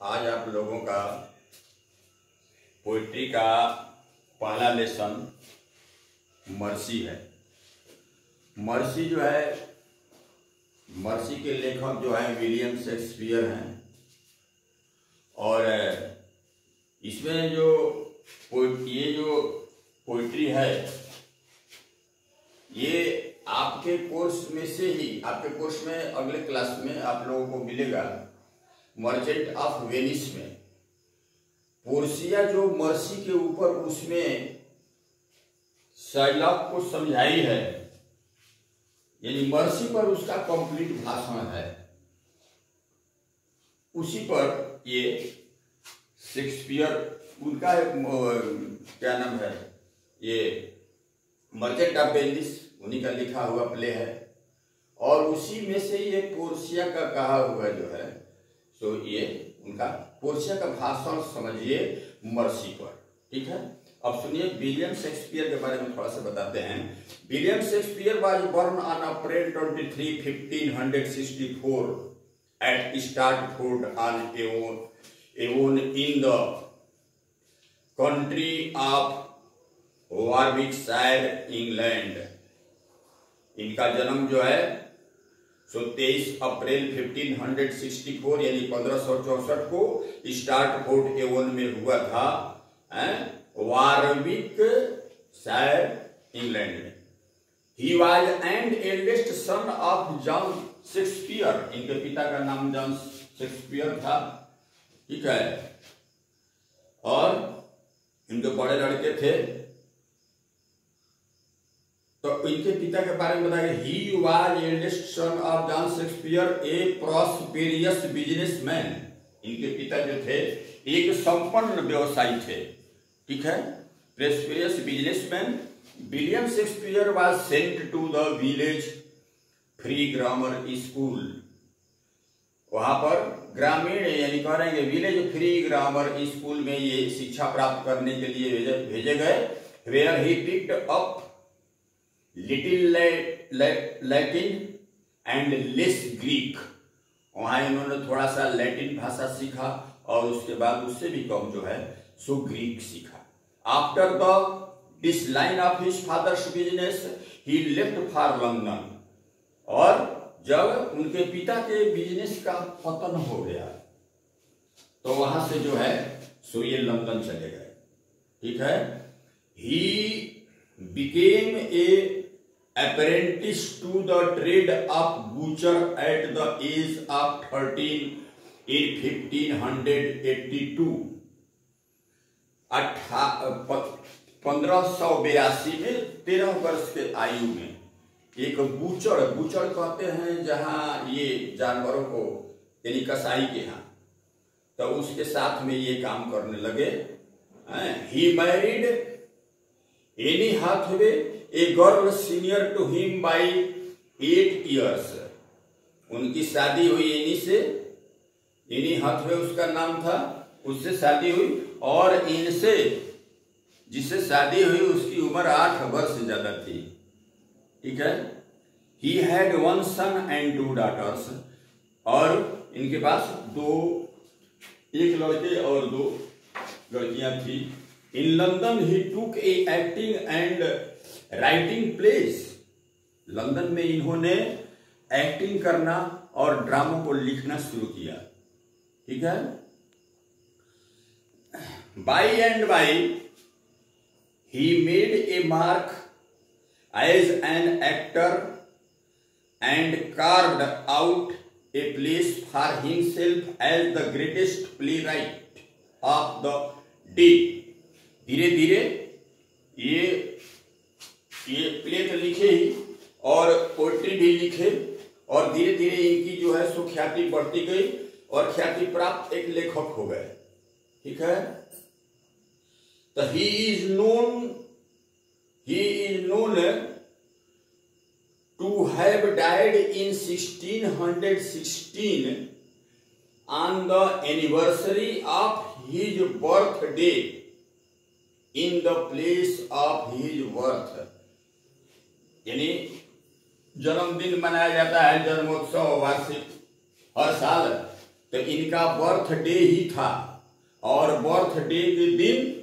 आज आप लोगों का पोइट्री का पहला लेसन मर्सी है। मर्सी जो है, मर्सी के लेखक जो है विलियम शेक्सपियर हैं। और इसमें जो ये जो पोइट्री है, ये आपके कोर्स में से ही, आपके कोर्स में अगले क्लास में आप लोगों को मिलेगा। मर्चेंट ऑफ वेनिस में पोर्सिया जो मर्सी के ऊपर उसमें शायलॉक को समझाई है, यानी मर्सी पर उसका कंप्लीट भाषण है, उसी पर ये शेक्सपियर उनका क्या नाम है, ये मर्चेंट ऑफ वेनिस उन्हीं का लिखा हुआ प्ले है। और उसी में से ये पोर्सिया का कहा हुआ जो है, तो ये उनका पोर्सिया का भाषण समझिए मर्सी पर। ठीक है, अब सुनिए विलियम शेक्सपियर के बारे में थोड़ा सा बताते हैं। William Shakespeare was born on April 23, 1564 at Stratford on Avon in the country of Warwickshire, England. इनका जन्म जो है 23 अप्रैल 1564 यानी 1564 को स्टार्टफोर्ड एवोन में हुआ था, वारविकशायर, इंग्लैंड में। He was and eldest son of John Shakespeare. इनके पिता का नाम जॉन शेक्सपियर था। ठीक है, और इनके बड़े लड़के थे, तो इनके पिता के बारे में बताया, he was eldest son of John Shakespeare A prosperous businessman. इनके पिता जो थे एक संपन्न व्यवसायी थे। ठीक है, prosperous businessman. William Shakespeare was sent to the village free grammar school. वहां पर ग्रामीण यानी कह रहे हैं विलेज फ्री ग्रामर स्कूल में ये शिक्षा प्राप्त करने के लिए भेजे गए। Where he picked up little Latin and less Greek. वहां इन्होंने थोड़ा सा लैटिन भाषा सीखा और उसके बाद उससे भी कम जो है सो ग्रीक सीखा। After the decline of his father's business he left for London. और जब उनके पिता के बिजनेस का पतन हो गया तो वहां से जो है सो ये लंदन चले गए। ठीक है, he became a apprentice to the trade of butcher at the age of 13 in 1582। 1582 में 13 वर्ष के आयु में एक बूचर कहते हैं जहां ये जानवरों को यानी कसाई के यहाँ, तो उसके साथ में ये काम करने लगे। He married Anne Hathaway a girl senior to him by 8 years। उनकी शादी हुई एनी से, एनी हाथवे उसका नाम था, उससे शादी हुई, और इनसे जिससे शादी हुई उसकी उम्र 8 वर्ष से ज्यादा थी। ठीक है, he had 1 son and 2 daughters। और इनके पास एक लड़के और 2 लड़कियां थी। इन London he took a acting and writing place. London में इन्होंने एक्टिंग करना और ड्रामों को लिखना शुरू किया। ठीक है, by and by he made a mark as an actor and carved out a place for himself as the greatest playwright of the day. धीरे धीरे ये प्ले तो लिखे ही और पोएट्री भी लिखे, और धीरे धीरे इनकी जो है सो ख्याति बढ़ती गई और ख्याति प्राप्त एक लेखक हो गए। ठीक है, तो he is known to have died in 1616 on the anniversary of his birthday in the place of his birth. यानी जन्मदिन मनाया जाता है, जन्मोत्सव वार्षिक हर साल, तो इनका बर्थडे ही था, और बर्थडे के दिन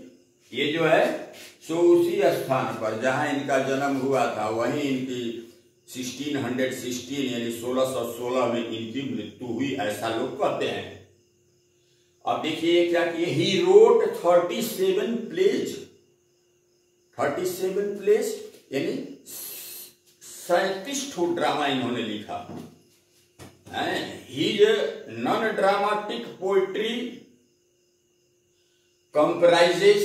ये जो है सो उसी स्थान पर जहां इनका जन्म हुआ था वहीं इनकी 1616 यानी 1616 में इनकी मृत्यु हुई, ऐसा लोग कहते हैं। अब देखिए क्या किए, ही रोट 37 प्लेज, 37 प्लेज यानी 37 ठो ड्रामा इन्होंने लिखा। ही नॉन ड्रामाटिक पोइट्री कंप्राइजेस,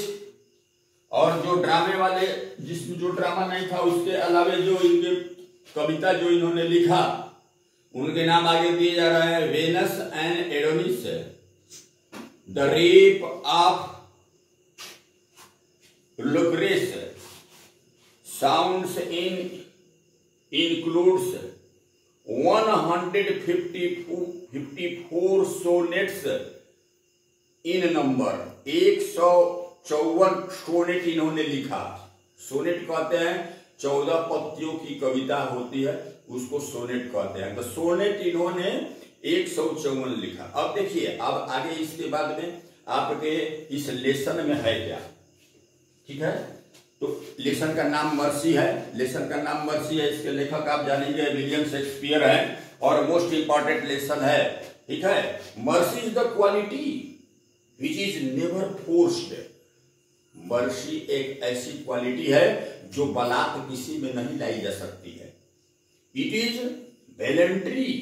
और जो ड्रामे वाले जिसमें जो ड्रामा नहीं था उसके अलावा जो इनके कविता जो इन्होंने लिखा उनके नाम आगे दिए जा रहे हैं। Venus and Adonis, the rape of Lucrece, sounds includes 154 sonnets in number, 154 sonnet इन्होंने लिखा। सोनेट कहते हैं 14 पत्तियों की कविता होती है, उसको सोनेट कहते हैं। तो सोनेट इन्होंने 154 लिखा। अब देखिए, अब आगे इसके बाद में आपके इस लेसन में है क्या, ठीक है। तो लेसन का नाम मर्सी है, लेसन का नाम मर्सी है। इसके लेखक आप जानेंगे विलियम शेक्सपियर है, और मोस्ट इंपॉर्टेंट लेसन है, ठीक है। Mercy is the quality which is never forced. Mercy एक ऐसी क्वालिटी है जो बलात् किसी में नहीं लाई जा सकती है। It is voluntary,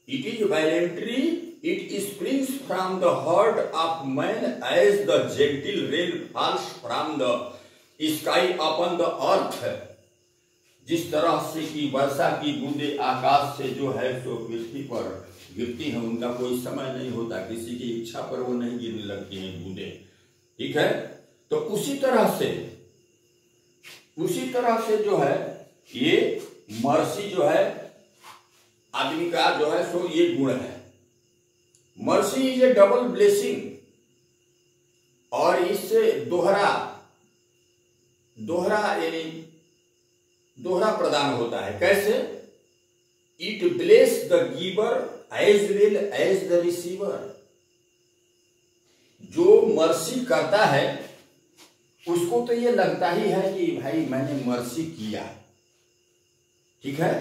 it is voluntary, it springs from the heart of man as the gentle rain falls from the sky upon the earth. जिस तरह से कि वर्षा की बूंदे आकाश से जो है सो पृथ्वी पर गिरती हैं, उनका कोई समय नहीं होता, किसी की इच्छा पर वो नहीं गिरने लगती हैं बूंदे, ठीक है। तो उसी तरह से जो है ये मर्सी जो है आदमी का जो है सो ये गुण है। Mercy is a double blessing, और इससे दोहरा प्रदान होता है। कैसे? It bless the giver as well as the receiver. जो मर्सी करता है उसको तो ये लगता ही है कि भाई मैंने मर्सी किया, ठीक है।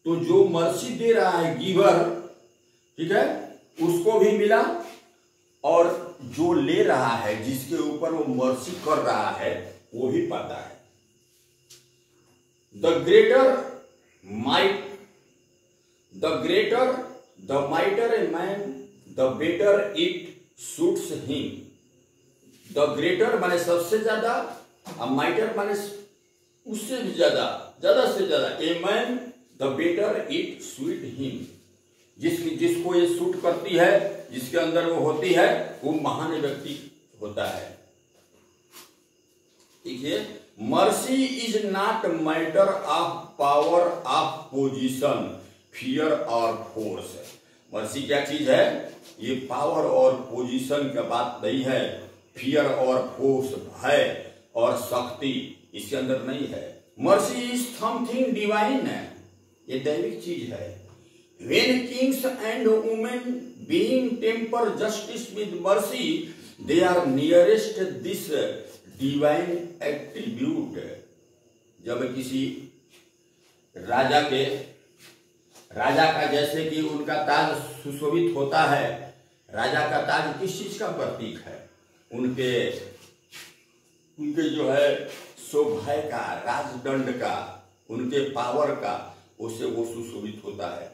तो जो मर्सी दे रहा है गिवर, ठीक है, उसको भी मिला, और जो ले रहा है जिसके ऊपर वो मर्सी कर रहा है वो भी पाता है। The greater the माइटर a man the better it suits him. The greater माने सबसे ज्यादा, और माइटर माने उससे भी ज्यादा से ज्यादा। A man the better it suit him, जिसको ये सूट करती है, जिसके अंदर वो होती है, वो महान व्यक्ति होता है, ठीक है। Mercy is not matter of power of position, fear और फोर्स। मर्सी क्या चीज है? ये पावर और पोजीशन का बात नहीं है, फियर और फोर्स, भय और शक्ति इसके अंदर नहीं है। मर्सी इज समथिंग डिवाइन है, ये दैविक चीज है। When kings and women being temper justice with mercy, they are nearest this divine attribute। जब किसी राजा का जैसे कि उनका ताज सुशोभित होता है, राजा का ताज किस चीज का प्रतीक है? उनके जो है शोभा का, राजदंड का, उनके पावर का, उससे वो सुशोभित होता है।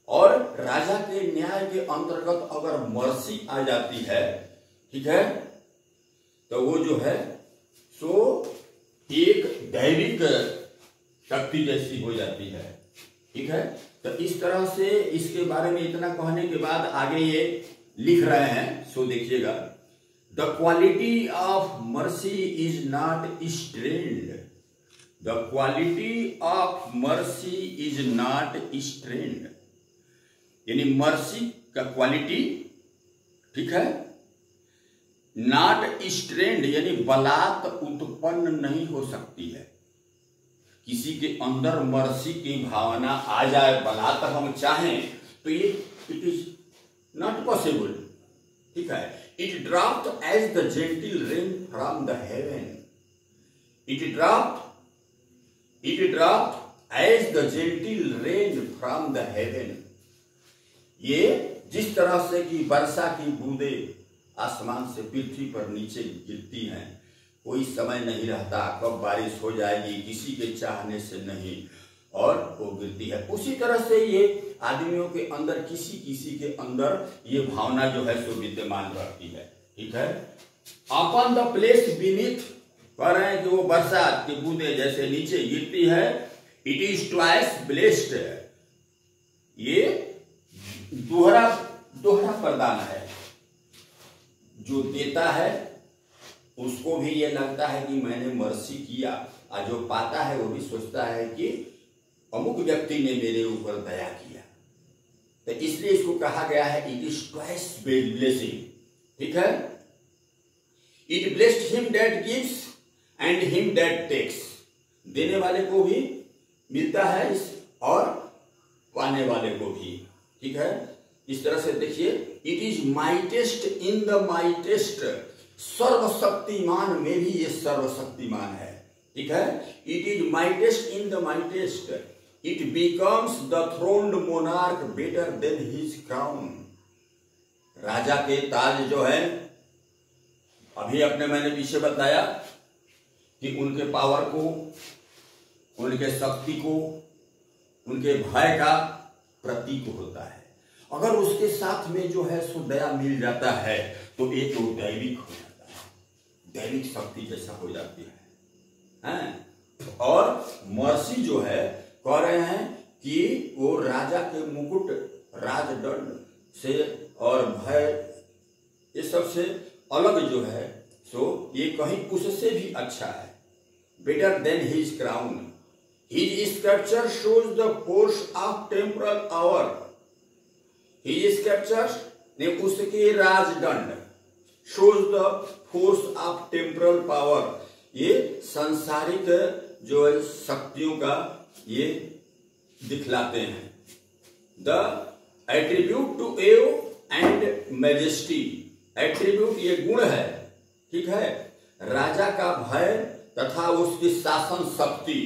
और राजा के न्याय के अंतर्गत अगर मर्सी आ जाती है, ठीक है, तो वो जो है सो एक दैविक शक्ति जैसी हो जाती है, ठीक है। तो इस तरह से इसके बारे में इतना कहने के बाद आगे ये लिख रहे हैं, सो देखिएगा। The quality of mercy is not strained, the quality of mercy is not strained, यानी मर्सी का क्वालिटी, ठीक है, नॉट स्ट्रेन्ड यानी बलात् उत्पन्न नहीं हो सकती है। किसी के अंदर मर्सी की भावना आ जाए, बलात् हम चाहें, तो ये इट इज नॉट पॉसिबल। ठीक है, it dropped as the gentle rain from the heaven, it dropped as the gentle rain from the heaven. ये जिस तरह से कि वर्षा की बूंदें आसमान से पृथ्वी पर नीचे गिरती हैं, कोई समय नहीं रहता कब बारिश हो जाएगी, किसी के चाहने से नहीं, और वो गिरती है। उसी तरह से ये आदमियों के अंदर किसी किसी के अंदर ये भावना जो है सो विद्यमान रहती है। ठीक है, अपॉन द प्लेस बीनीथ, कह रहे हैं कि वो वर्षा की बूंदें जैसे नीचे गिरती है, इट इज ट्वाइस ब्लेस्ड, ये दोहरा प्रदान है। जो देता है उसको भी ये लगता है कि मैंने मर्सी किया, और जो पाता है वो भी सोचता है कि अमुक व्यक्ति ने मेरे ऊपर दया किया। तो इसलिए इसको कहा गया है इट इज ट्वाइस ब्लेसिंग। ठीक है, it blessed him that gives and him that takes, देने वाले को भी मिलता है इस और पाने वाले को भी। ठीक है, इस तरह से देखिए, it is mightiest in the mightiest, सर्वशक्तिमान में भी ये सर्वशक्तिमान है। ठीक है, it is mightiest in the mightiest, it becomes the throned monarch better than his crown. राजा के ताज जो है, अभी मैंने पीछे बताया कि उनके पावर को, उनके शक्ति को, उनके भय का प्रतीक होता है। अगर उसके साथ में जो है सो दया मिल जाता है तो एक वो दैविक हो जाता है, दैविक शक्ति जैसा हो जाती है। और मर्सी जो है, कह रहे हैं कि वो राजा के मुकुट, राजदंड से और भय ये सबसे अलग जो है सो ये कहीं उससे भी अच्छा है, better than his crown. His sculpture shows the force of temporal hour, his sculpture ने उसके राजदंड, shows the force of temporal power, ये सांसारिक जो है शक्तियों का ये दिखलाते हैं। The attribute to awe and majesty, attribute ये गुण है। ठीक है, राजा का भय तथा उसकी शासन शक्ति,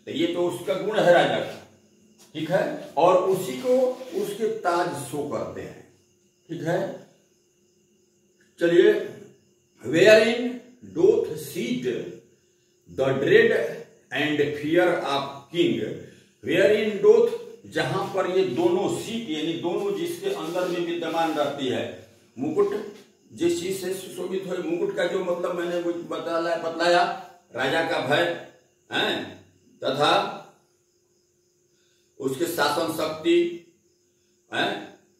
तो ये तो उसका गुण है राजा का। ठीक है, और उसी को उसके ताज शो करते हैं। ठीक है, चलिए, wherein doth sit the dread and fear of king, wherein doth, जहां पर ये दोनों सीट यानी दोनों जिसके अंदर में विद्यमान रहती है। मुकुट जिस चीज से सुशोभित हो, मुकुट का जो मतलब मैंने बतलाया, राजा का भय है तथा उसके शासन शक्ति है,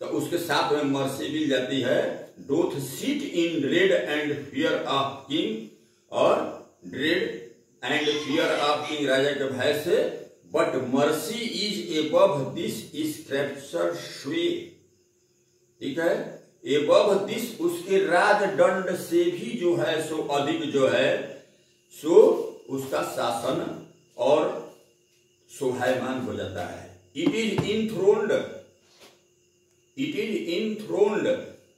तो उसके साथ में मर्सी मिल जाती है। Doth sit in dread and fear of king, और dread and fear of king राजा के भय से, but mercy is above this scripture sway. ठीक है, एबव दिस, उसके राजदंड से भी जो है सो अधिक जो है सो उसका शासन और शोभायमान हो जाता है। It is enthroned, it is enthroned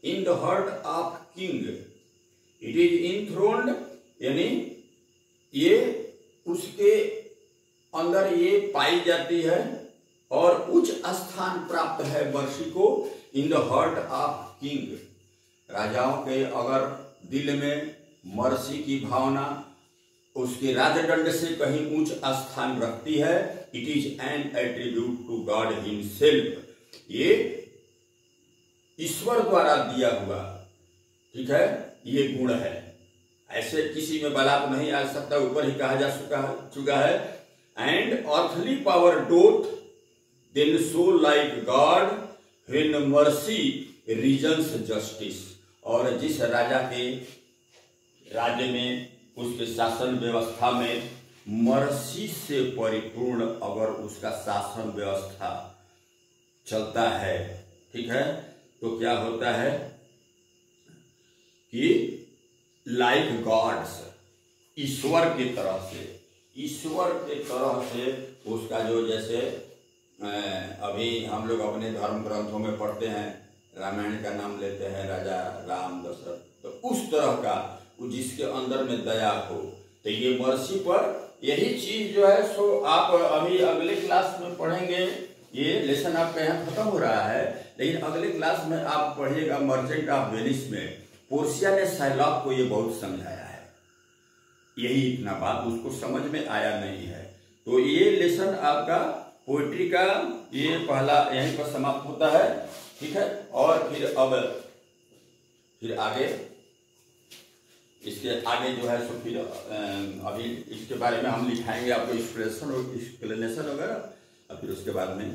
in the heart of king, it is enthroned यानी ये उसके अंदर ये पाई जाती है और उच्च स्थान प्राप्त है मर्सी को इन द हार्ट ऑफ किंग। राजाओं के अगर दिल में मर्सी की भावना उसके राजदंड से कहीं उच्च स्थान रखती है, it is an attribute to God himself, ये ईश्वर द्वारा दिया हुआ, ठीक है, ये गुण है। ऐसे किसी में बलात् नहीं आ सकता, ऊपर ही कहा जा चुका है। And earthly power doth then so like God when mercy reasons justice, और जिस राजा के राज्य में उसके शासन व्यवस्था में मर्सी से परिपूर्ण अगर उसका शासन व्यवस्था चलता है, ठीक है, तो क्या होता है कि लाइक गॉड्स, ईश्वर की तरह से, ईश्वर के तरह से उसका जो, जैसे अभी हम लोग अपने धर्म ग्रंथों में पढ़ते हैं रामायण का नाम लेते हैं, राजा राम दशरथ, तो उस तरह का जिसके अंदर में दया हो। तो ये मर्सी पर यही चीज जो है सो आप अभी अगले क्लास में पढ़ेंगे। ये लेसन आपका यहाँ खत्म हो रहा है, लेकिन अगले क्लास में आप पढ़िएगा मर्चेंट ऑफ वेनिस में पोर्सिया ने शाइलॉक को ये बहुत समझाया है। यही इतना बात उसको समझ में आया नहीं है। तो ये लेसन आपका पोइट्री का ये पहला यहीं पर समाप्त होता है, ठीक है। और फिर आगे इसके आगे जो है सो फिर अभी इसके बारे में हम लिखाएंगे आपको एक्सप्रेशन और एक्सप्लेनेशन वगैरह, और फिर उसके बाद में